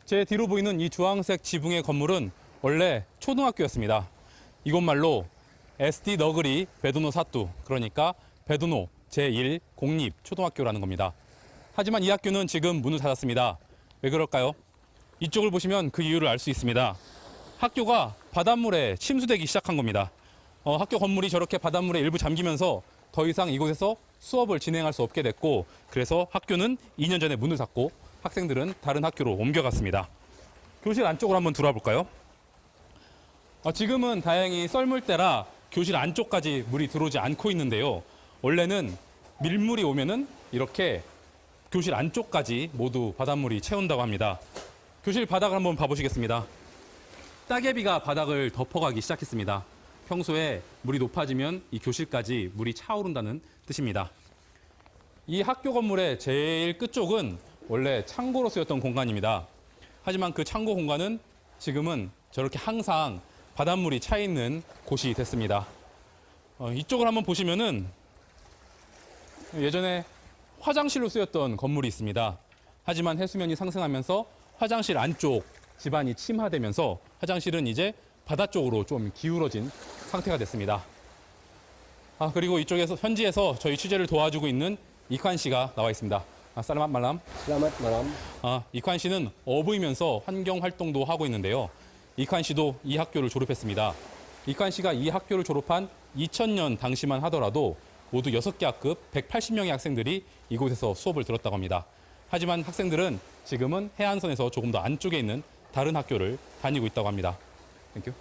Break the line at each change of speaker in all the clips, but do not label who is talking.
제 뒤로 보이는 이 주황색 지붕의 건물은 원래 초등학교였습니다. 이곳 말로 SD 너구리 배두노 사뚜, 그러니까 배두노 제1 공립초등학교라는 겁니다. 하지만 이 학교는 지금 문을 닫았습니다. 왜 그럴까요? 이쪽을 보시면 그 이유를 알 수 있습니다. 학교가 바닷물에 침수되기 시작한 겁니다. 학교 건물이 저렇게 바닷물에 일부 잠기면서 더 이상 이곳에서 수업을 진행할 수 없게 됐고, 그래서 학교는 2년 전에 문을 닫고 학생들은 다른 학교로 옮겨갔습니다. 교실 안쪽으로 한번 들어와 볼까요? 지금은 다행히 썰물 때라 교실 안쪽까지 물이 들어오지 않고 있는데요. 원래는 밀물이 오면은 이렇게 교실 안쪽까지 모두 바닷물이 채운다고 합니다. 교실 바닥을 한번 봐보시겠습니다. 따개비가 바닥을 덮어가기 시작했습니다. 평소에 물이 높아지면 이 교실까지 물이 차오른다는 뜻입니다. 이 학교 건물의 제일 끝쪽은 원래 창고로 쓰였던 공간입니다. 하지만 그 창고 공간은 지금은 저렇게 항상 바닷물이 차 있는 곳이 됐습니다. 이쪽을 한번 보시면은 예전에 화장실로 쓰였던 건물이 있습니다. 하지만 해수면이 상승하면서 화장실 안쪽 집안이 침하되면서 화장실은 이제 바다 쪽으로 좀 기울어진 상태가 됐습니다. 그리고 이쪽에서 현지에서 저희 취재를 도와주고 있는 이칸 씨가 나와 있습니다. 살라맛 말람.
살라맛 말람.
이칸 씨는 어부이면서 환경 활동도 하고 있는데요. 이칸 씨도 이 학교를 졸업했습니다. 이칸 씨가 이 학교를 졸업한 2000년 당시만 하더라도 모두 6개 학급 180명의 학생들이 이곳에서 수업을 들었다고 합니다. 하지만 학생들은 지금은 해안선에서 조금 더 안쪽에 있는 다른 학교를 다니고 있다고 합니다. 땡큐.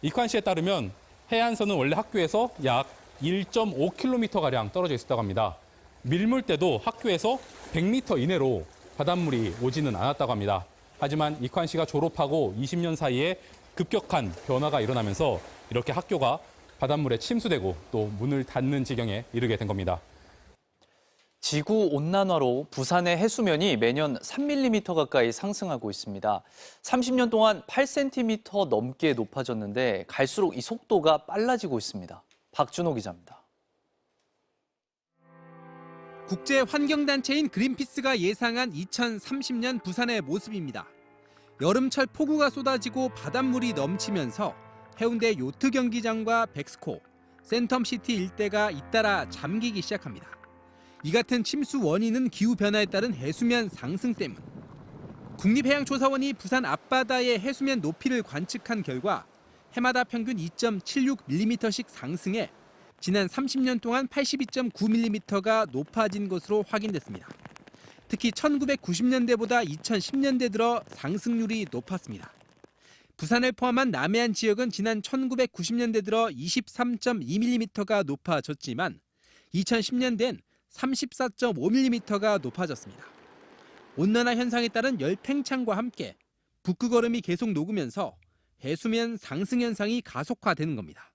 이칸 씨에 따르면 해안선은 원래 학교에서 약 1.5km가량 떨어져 있었다고 합니다. 밀물 때도 학교에서 100m 이내로 바닷물이 오지는 않았다고 합니다. 하지만 이칸 씨가 졸업하고 20년 사이에 급격한 변화가 일어나면서 이렇게 학교가 바닷물에 침수되고 또 문을 닫는 지경에 이르게 된 겁니다.
지구온난화로 부산의 해수면이 매년 3mm 가까이 상승하고 있습니다. 30년 동안 8cm 넘게 높아졌는데 갈수록 이 속도가 빨라지고 있습니다. 박준호 기자입니다.
국제환경단체인 그린피스가 예상한 2030년 부산의 모습입니다. 여름철 폭우가 쏟아지고 바닷물이 넘치면서 해운대 요트 경기장과 백스코, 센텀시티 일대가 잇따라 잠기기 시작합니다. 이 같은 침수 원인은 기후변화에 따른 해수면 상승 때문. 국립해양조사원이 부산 앞바다의 해수면 높이를 관측한 결과 해마다 평균 2.76mm씩 상승해 지난 30년 동안 82.9mm가 높아진 것으로 확인됐습니다. 특히 1990년대보다 2010년대 들어 상승률이 높았습니다. 부산을 포함한 남해안 지역은 지난 1990년대 들어 23.2mm가 높아졌지만 2010년대엔 34.5mm가 높아졌습니다. 온난화 현상에 따른 열팽창과 함께 북극얼음이 계속 녹으면서 해수면 상승 현상이 가속화되는 겁니다.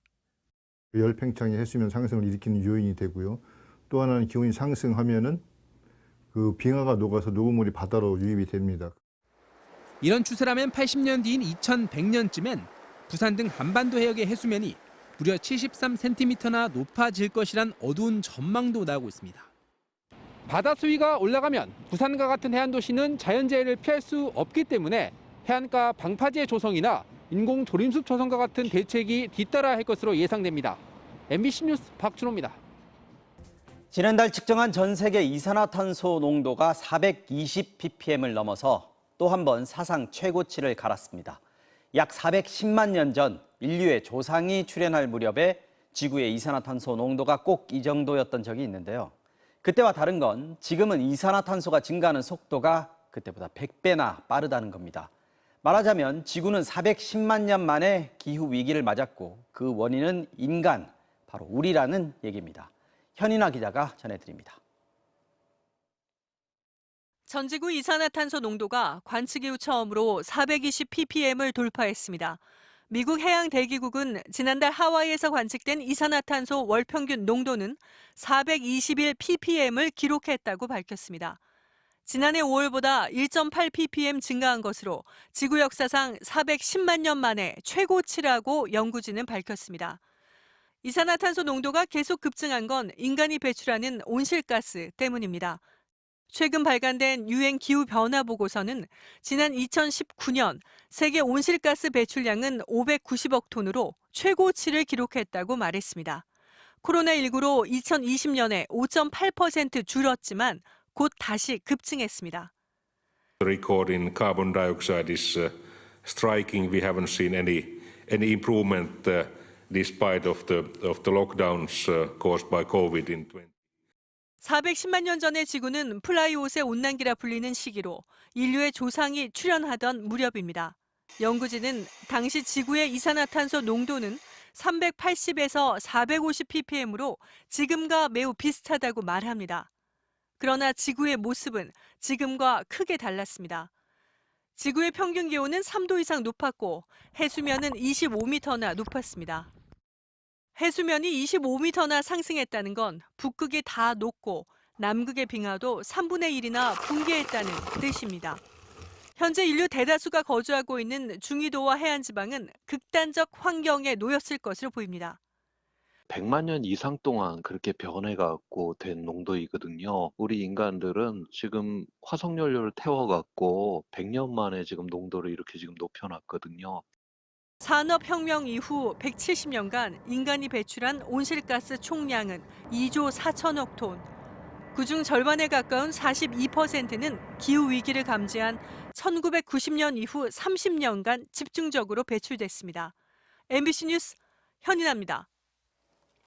열팽창이 해수면 상승을 일으키는 요인이 되고요. 또 하나는 기온이 상승하면은 그 빙하가 녹아서 녹음물이 바다로 유입이 됩니다.
이런 추세라면 80년 뒤인 2100년쯤엔 부산 등 한반도 해역의 해수면이 무려 73cm나 높아질 것이란 어두운 전망도 나오고 있습니다. 바다 수위가 올라가면 부산과 같은 해안 도시는 자연재해를 피할 수 없기 때문에 해안가 방파제 조성이나 인공 조림숲 조성과 같은 대책이 뒤따라 할 것으로 예상됩니다. MBC 뉴스 박준호입니다.
지난달 측정한 전 세계 이산화탄소 농도가 420ppm을 넘어서 또 한 번 사상 최고치를 갈았습니다. 약 410만 년 전 인류의 조상이 출현할 무렵에 지구의 이산화탄소 농도가 꼭 이 정도였던 적이 있는데요. 그때와 다른 건 지금은 이산화탄소가 증가하는 속도가 그때보다 100배나 빠르다는 겁니다. 말하자면 지구는 410만 년 만에 기후 위기를 맞았고 그 원인은 인간, 바로 우리라는 얘기입니다. 현인아 기자가 전해드립니다.
전 지구 이산화탄소 농도가 관측 이후 처음으로 420ppm을 돌파했습니다. 미국 해양대기국은 지난달 하와이에서 관측된 이산화탄소 월평균 농도는 421ppm을 기록했다고 밝혔습니다. 지난해 5월보다 1.8ppm 증가한 것으로 지구 역사상 410만 년 만에 최고치라고 연구진은 밝혔습니다. 이산화탄소 농도가 계속 급증한 건 인간이 배출하는 온실가스 때문입니다. 최근 발간된 유엔 기후 변화 보고서는 지난 2019년 세계 온실가스 배출량은 590억 톤으로 최고치를 기록했다고 말했습니다. 코로나19로 2020년에 5.8% 줄었지만 곧 다시 급증했습니다.
The record in carbon dioxide is striking. We haven't seen any improvement despite of the lockdowns caused by COVID in 20.
410만 년 전의 지구는 플라이옷의 온난기라 불리는 시기로 인류의 조상이 출현하던 무렵입니다. 연구진은 당시 지구의 이산화탄소 농도는 380에서 450 ppm으로 지금과 매우 비슷하다고 말합니다. 그러나 지구의 모습은 지금과 크게 달랐습니다. 지구의 평균 기온은 3도 이상 높았고 해수면은 25m나 높았습니다. 해수면이 25m나 상승했다는 건 북극이 다 녹고 남극의 빙하도 3분의 1이나 붕괴했다는 뜻입니다. 현재 인류 대다수가 거주하고 있는 중위도와 해안지방은 극단적 환경에 놓였을 것으로 보입니다.
100만 년 이상 동안 그렇게 변해갖고 된 농도이거든요. 우리 인간들은 지금 화석연료를 태워갖고 100년 만에 지금 농도를 이렇게 지금 높여놨거든요.
산업혁명 이후 170년간 인간이 배출한 온실가스 총량은 2조 4천억 톤. 그중 절반에 가까운 42%는 기후위기를 감지한 1990년 이후 30년간 집중적으로 배출됐습니다. MBC 뉴스 현인아입니다.